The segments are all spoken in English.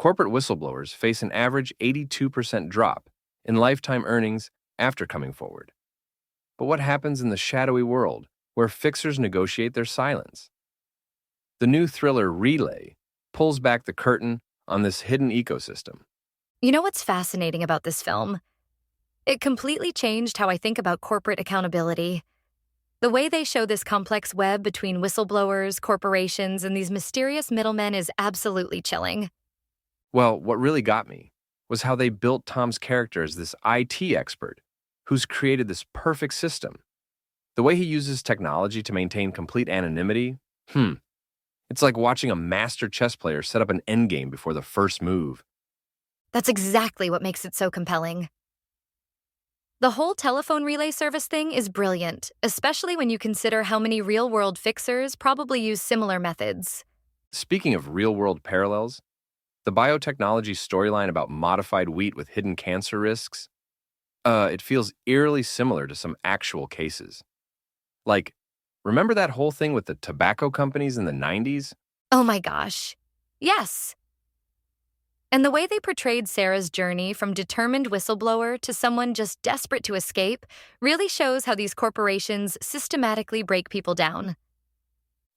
corporate whistleblowers face an average 82% drop in lifetime earnings after coming forward. But what happens in the shadowy world where fixers negotiate their silence? The new thriller Relay pulls back the curtain on this hidden ecosystem. You know what's fascinating about this film? It completely changed how I think about corporate accountability. The way they show this complex web between whistleblowers, corporations, and these mysterious middlemen is absolutely chilling. Well, what really got me was how they built Tom's character as this IT expert who's created this perfect system. The way he uses technology to maintain complete anonymity, it's like watching a master chess player set up an endgame before the first move. That's exactly what makes it so compelling. The whole telephone relay service thing is brilliant, especially when you consider how many real-world fixers probably use similar methods. Speaking of real-world parallels, the biotechnology storyline about modified wheat with hidden cancer risks, it feels eerily similar to some actual cases. Like, remember that whole thing with the tobacco companies in the 90s? Oh my gosh. Yes. And the way they portrayed Sarah's journey from determined whistleblower to someone just desperate to escape really shows how these corporations systematically break people down.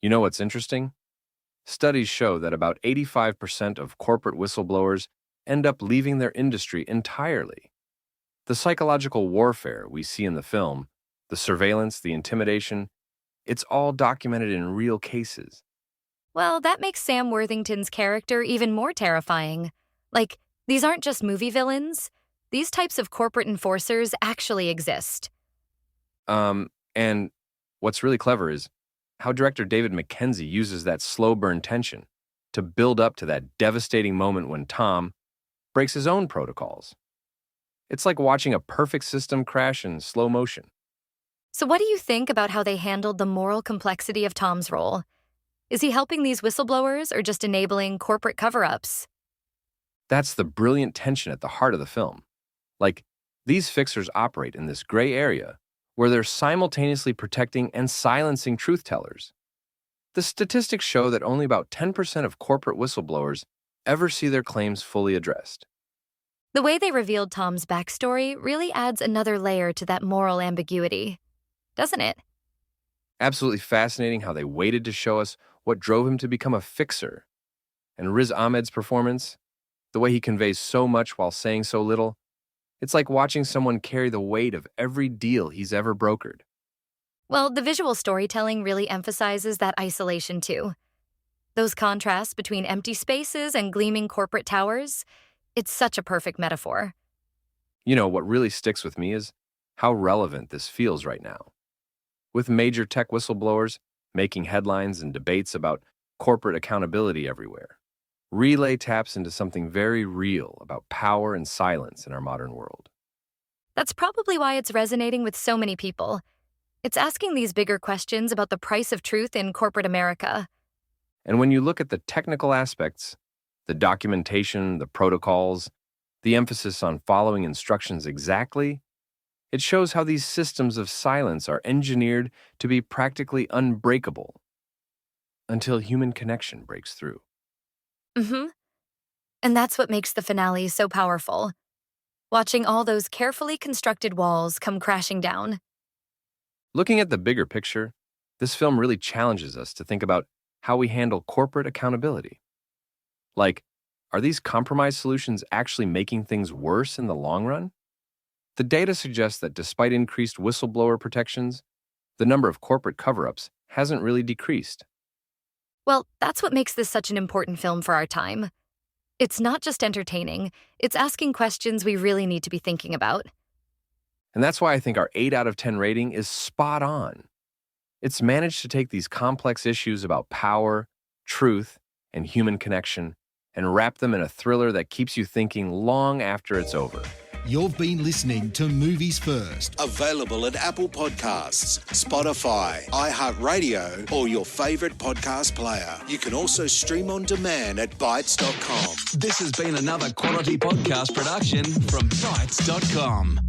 You know what's interesting? Studies show that about 85% of corporate whistleblowers end up leaving their industry entirely. The psychological warfare we see in the film, the surveillance, the intimidation, it's all documented in real cases. Well, that makes Sam Worthington's character even more terrifying. Like, these aren't just movie villains. These types of corporate enforcers actually exist. And what's really clever is how director David Mackenzie uses that slow burn tension to build up to that devastating moment when Tom breaks his own protocols. It's like watching a perfect system crash in slow motion. So what do you think about how they handled the moral complexity of Tom's role? Is he helping these whistleblowers or just enabling corporate cover-ups? That's the brilliant tension at the heart of the film. Like, these fixers operate in this gray area where they're simultaneously protecting and silencing truth-tellers. The statistics show that only about 10% of corporate whistleblowers ever see their claims fully addressed. The way they revealed Tom's backstory really adds another layer to that moral ambiguity, doesn't it? Absolutely fascinating how they waited to show us what drove him to become a fixer. And Riz Ahmed's performance, the way he conveys so much while saying so little, it's like watching someone carry the weight of every deal he's ever brokered. Well, the visual storytelling really emphasizes that isolation too. Those contrasts between empty spaces and gleaming corporate towers, it's such a perfect metaphor. You know, what really sticks with me is how relevant this feels right now. With major tech whistleblowers making headlines and debates about corporate accountability everywhere, Relay taps into something very real about power and silence in our modern world. That's probably why it's resonating with so many people. It's asking these bigger questions about the price of truth in corporate America. And when you look at the technical aspects, the documentation, the protocols, the emphasis on following instructions exactly, it shows how these systems of silence are engineered to be practically unbreakable until human connection breaks through. And that's what makes the finale so powerful. Watching all those carefully constructed walls come crashing down. Looking at the bigger picture, this film really challenges us to think about how we handle corporate accountability. Like, are these compromise solutions actually making things worse in the long run? The data suggests that despite increased whistleblower protections, the number of corporate cover-ups hasn't really decreased. Well, that's what makes this such an important film for our time. It's not just entertaining, it's asking questions we really need to be thinking about. And that's why I think our 8 out of 10 rating is spot on. It's managed to take these complex issues about power, truth, and human connection and wrap them in a thriller that keeps you thinking long after it's over. You've been listening to Movies First. Available at Apple Podcasts, Spotify, iHeartRadio, or your favourite podcast player. You can also stream on demand at Bytes.com. This has been another quality podcast production from Bytes.com.